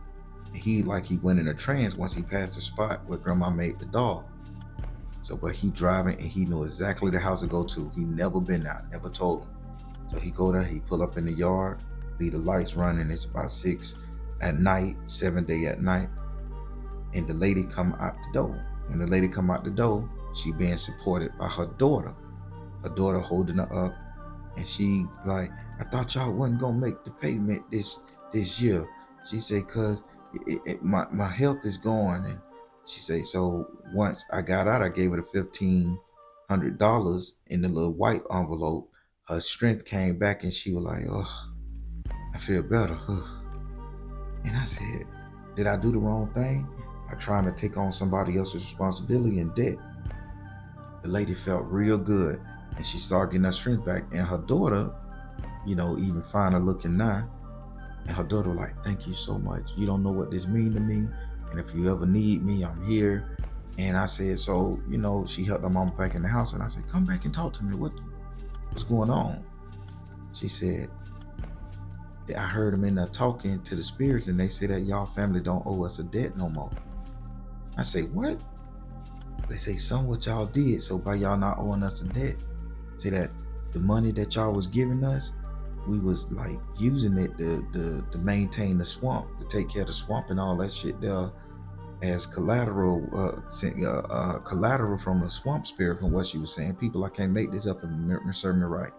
He went in a trance once he passed the spot where grandma made the dog. So, but he driving and he knew exactly the house to go to. He never been out, never told him. So he go there, he pull up in the yard, leave the lights running. It's about 6 at night, 7 day at night. And the lady come out the door. When the lady come out the door, she being supported by her daughter. Her daughter holding her up. And she like, "I thought y'all wasn't gonna make the payment this year." She said, "Cause my health is going." And she said, so once I got out, I gave her the $1,500 in the little white envelope. Her strength came back, and she was like, "Oh, I feel better." And I said, Did I do the wrong thing by trying to take on somebody else's responsibility and debt? The lady felt real good, and she started getting her strength back. And her daughter, even finer looking now. And her daughter was like, "Thank you so much. You don't know what this mean to me. And if you ever need me, I'm here." And I said, so, she helped her mama back in the house. And I said, "Come back and talk to me. What's going on?" She said, "I heard them in there talking to the spirits, and they say that y'all family don't owe us a debt no more." I say, "What?" They say, "Some what y'all did, so by y'all not owing us a debt, say that the money that y'all was giving us, we was like using it to maintain the swamp, to take care of the swamp and all that shit there as collateral, collateral from the swamp spirit," from what she was saying. People, I can't make this up and serve me right.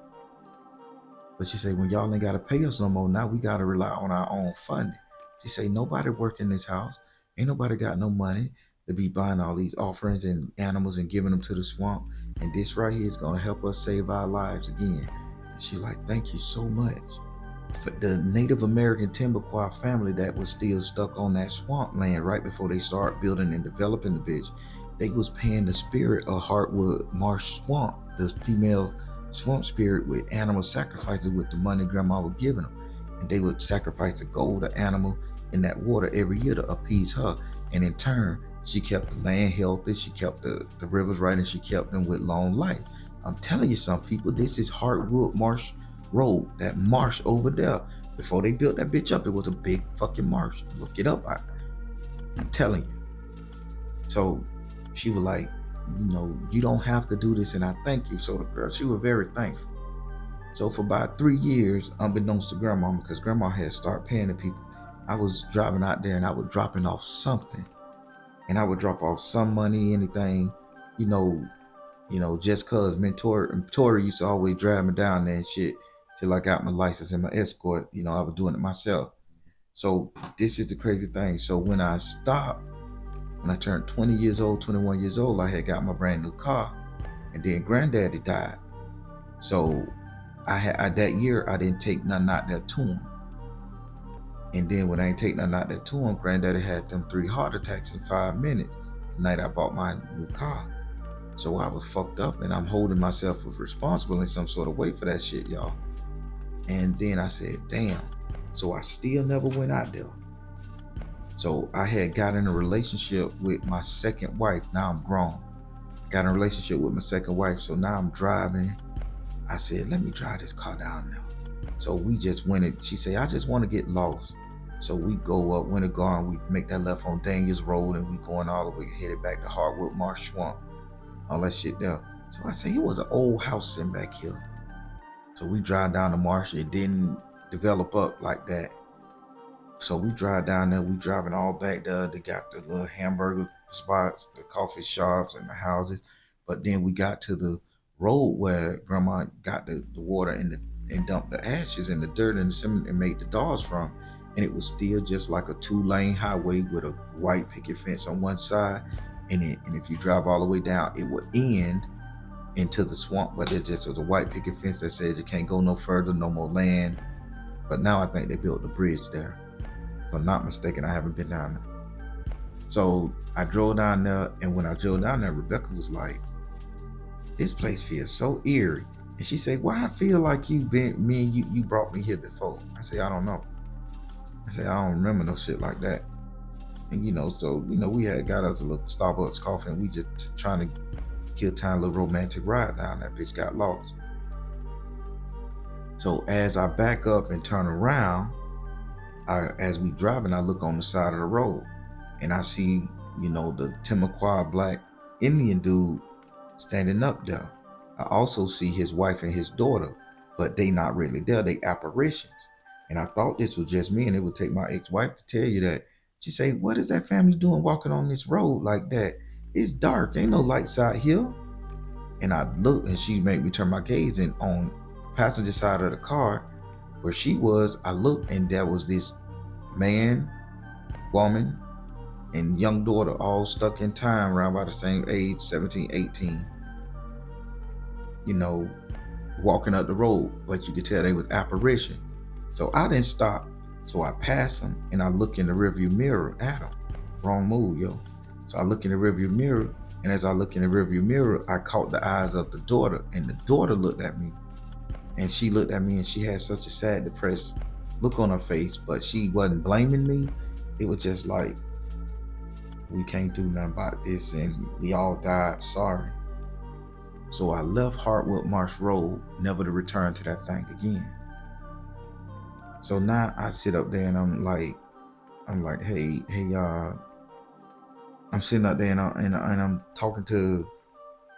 But she say, when y'all ain't gotta pay us no more, now we gotta rely on our own funding. She say, nobody worked in this house. Ain't nobody got no money to be buying all these offerings and animals and giving them to the swamp. And this right here is gonna help us save our lives again. And she like, "Thank you so much." For the Native American Timbaqua family that was still stuck on that swamp land right before they started building and developing the village, they was paying the spirit of Heartwood Marsh Swamp, the female swamp spirit, with animal sacrifices with the money grandma was giving them. And they would sacrifice a gold or animal in that water every year to appease her. And in turn, she kept the land healthy, she kept the rivers right, and she kept them with long life. I'm telling you, some people, this is Heartwood Marsh Road, that marsh over there. Before they built that bitch up, it was a big fucking marsh. Look it up. I'm telling you. So she was like, "You don't have to do this, and I thank you." So the girl, she was very thankful. So for about 3 years, unbeknownst to grandma, because grandma had started paying the people, I was driving out there and I was dropping off something. And I would drop off some money, anything, you know, just cause Tori used to always drive me down there and shit till I got my license and my escort. I was doing it myself. So this is the crazy thing. So when I stopped, when I turned 20 years old, 21 years old, I had got my brand new car, and then granddaddy died. So that year I didn't take nothing out there to him. And then when I ain't take nothing out there to him, granddaddy had them 3 heart attacks in 5 minutes the night I bought my new car. So I was fucked up, and I'm holding myself responsible in some sort of way for that shit, y'all. And then I said, damn. So I still never went out there. So I had got in a relationship with my second wife. Now I'm grown. Got in a relationship with my second wife. So now I'm driving. I said, let me drive this car down there. So we just went. She said, I just want to get lost. So we go up Wintergarden. We make that left on Daniels Road, and we going all the way, headed back to Heartwood Marsh Swamp. All that shit there. So I say, it was an old house in back here. So we drive down the marsh. It didn't develop up like that. So we drive down there. We driving all back there. They got the little hamburger spots, the coffee shops, and the houses. But then we got to the road where grandma got the water and dumped the ashes and the dirt and the cement and made the dolls from. And it was still just like a 2-lane highway with a white picket fence on one side. And if you drive all the way down, it would end into the swamp, but it just was a white picket fence that said you can't go no further, no more land. But now I think they built the bridge there. If I'm not mistaken, I haven't been down there. So I drove down there, and when I drove down there, Rebecca was like, this place feels so eerie. And she said, why I feel like you brought me here before. I say, I don't know. I say, I don't remember no shit like that. And so we had got us a little Starbucks coffee, and we just trying to kill time, a little romantic ride down. That bitch got lost. So as I back up and turn around, as we driving, I look on the side of the road, and I see, the Timbaqua black Indian dude standing up there. I also see his wife and his daughter, but they not really there. They apparitions. And I thought this was just me, and it would take my ex-wife to tell you that. She say, what is that family doing walking on this road like that? It's dark. Ain't no lights out here. And I looked, and she made me turn my gaze, and on the passenger side of the car where she was, I looked, and there was this man, woman, and young daughter all stuck in time around by the same age, 17, 18, walking up the road. But you could tell they was apparition. So I didn't stop. So I pass him and I look in the rearview mirror at him. Wrong move, yo. So I look in the rearview mirror, and as I look in the rearview mirror, I caught the eyes of the daughter, and the daughter looked at me, and she looked at me, and she had such a sad, depressed look on her face, but she wasn't blaming me. It was just like, we can't do nothing about this, and we all died. Sorry. So I left Hartwood Marsh Road, never to return to that thing again. So now I sit up there and I'm like, hey, y'all. I'm sitting up there and I'm talking to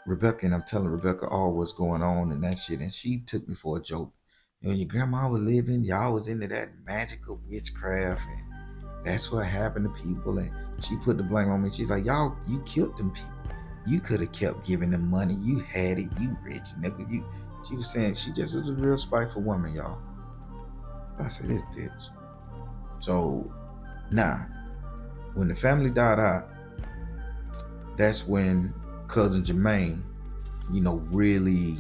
Rebecca, and I'm telling Rebecca all what's going on and that shit. And she took me for a joke. Your grandma was living, y'all was into that magical witchcraft, and that's what happened to people. And she put the blame on me. She's like, y'all, you killed them people. You could have kept giving them money. You had it. You rich, nigga. She was saying she just was a real spiteful woman, y'all. I said, this bitch. So now, when the family died out, that's when cousin Jermaine, really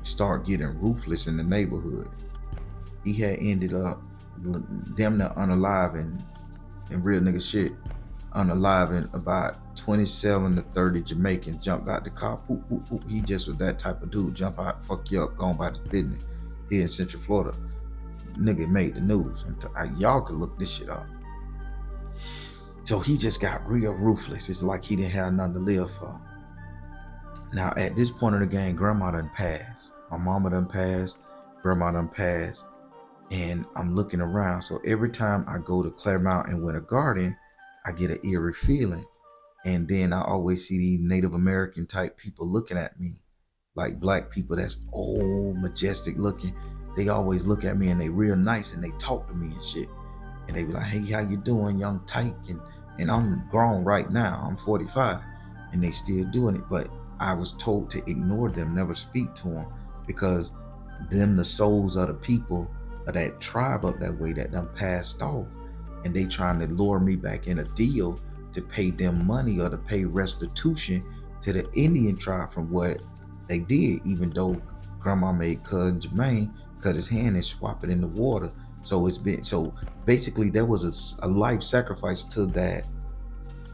start getting ruthless in the neighborhood. He had ended up damn near unaliving, and real nigga shit, unaliving about 27 to 30 Jamaicans. Jumped out the car, poop, poop, poop. He just was that type of dude. Jump out, fuck you up, going about his business. Here in Central Florida. Nigga made the news. Y'all could look this shit up. So he just got real ruthless. It's like he didn't have nothing to live for. Now, at this point in the game, grandma done passed. My mama done passed. Grandma done passed. And I'm looking around. So every time I go to Claremont and Winter Garden, I get an eerie feeling. And then I always see these Native American type people looking at me. Like black people that's old, majestic looking. They always look at me and they real nice and they talk to me and shit. And they be like, hey, how you doing, young tyke? And I'm grown right now. I'm 45. And they still doing it. But I was told to ignore them, never speak to them, because them the souls of the people of that tribe up that way that done passed off. And they trying to lure me back in a deal to pay them money or to pay restitution to the Indian tribe from what they did, even though grandma made cousin Jermaine cut his hand and swap it in the water. So basically there was a life sacrifice to that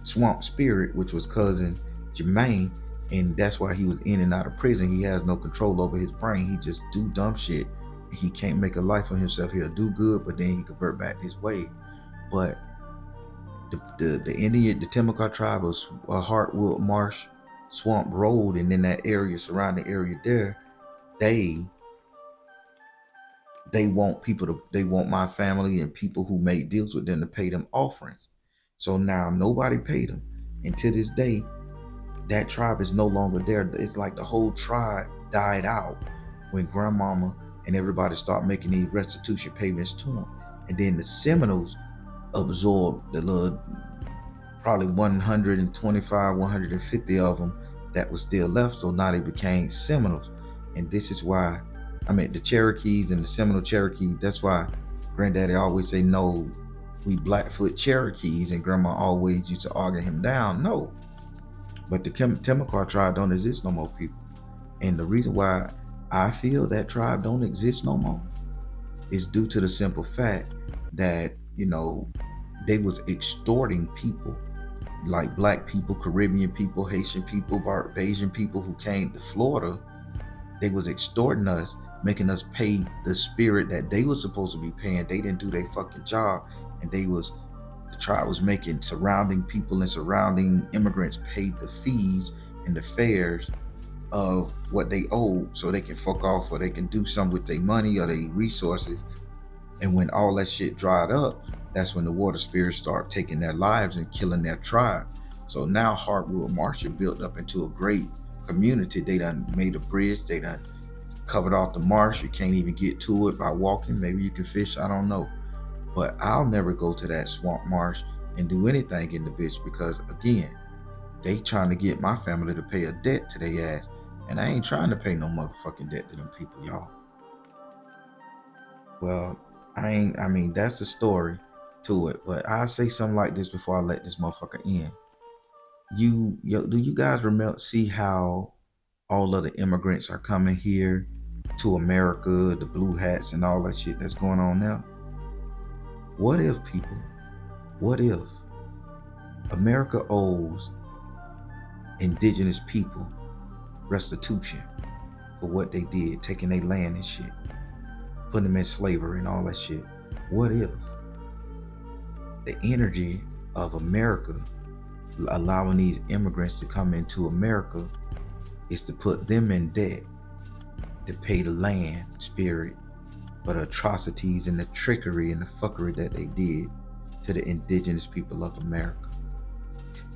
swamp spirit, which was cousin Jermaine, and that's why he was in and out of prison. He has no control over his brain. He just do dumb shit. He can't make a life for himself. He'll do good, but then he convert back his way. But the Indian, the Timucua tribe of Hartwood Marsh Swamp Road, and in that area, surrounding area there, they want they want my family and people who made deals with them to pay them offerings. So now nobody paid them. And to this day, that tribe is no longer there. It's like the whole tribe died out when grandmama and everybody start making these restitution payments to them. And then the Seminoles absorbed the little, probably 125, 150 of them that was still left. So now they became Seminoles. And this is why, the Cherokees and the Seminole Cherokee, that's why granddaddy always say, no, we Blackfoot Cherokees, and grandma always used to argue him down. No. But the Timucua tribe don't exist no more, people. And the reason why I feel that tribe don't exist no more is due to the simple fact that, they was extorting people, like black people, Caribbean people, Haitian people, Asian people who came to Florida. They was extorting us, making us pay the spirit that they was supposed to be paying. They didn't do their fucking job, and the tribe was making surrounding people and surrounding immigrants pay the fees and the fares of what they owed, so they can fuck off or they can do something with their money or their resources. And when all that shit dried up, that's when the water spirits start taking their lives and killing their tribe. So now Hartwood Marsh built up into a great community. They done made a bridge. They done covered off the marsh. You can't even get to it by walking. Maybe you can fish. I don't know. But I'll never go to that swamp marsh and do anything in the bitch, because again, they trying to get my family to pay a debt to their ass. And I ain't trying to pay no motherfucking debt to them people, y'all. Well, that's the story to it. But I'll say something like this before I let this motherfucker in. Do you guys see how all of the immigrants are coming here to America, the blue hats and all that shit that's going on now? What if, people, what if America owes indigenous people restitution for what they did, taking their land and shit, putting them in slavery and all that shit? What if the energy of America allowing these immigrants to come into America is to put them in debt to pay the land spirit for the atrocities and the trickery and the fuckery that they did to the indigenous people of America?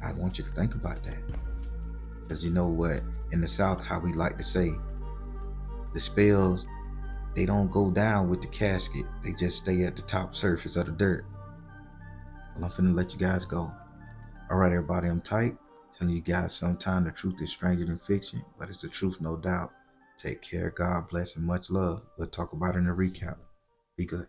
I want you to think about that. Because you know what? In the South, how we like to say, the spells, they don't go down with the casket. They just stay at the top surface of the dirt. Well, I'm finna let you guys go. All right, everybody, I'm tight. Telling you guys sometime the truth is stranger than fiction, but it's the truth, no doubt. Take care, God bless, and much love. We'll talk about it in a recap. Be good.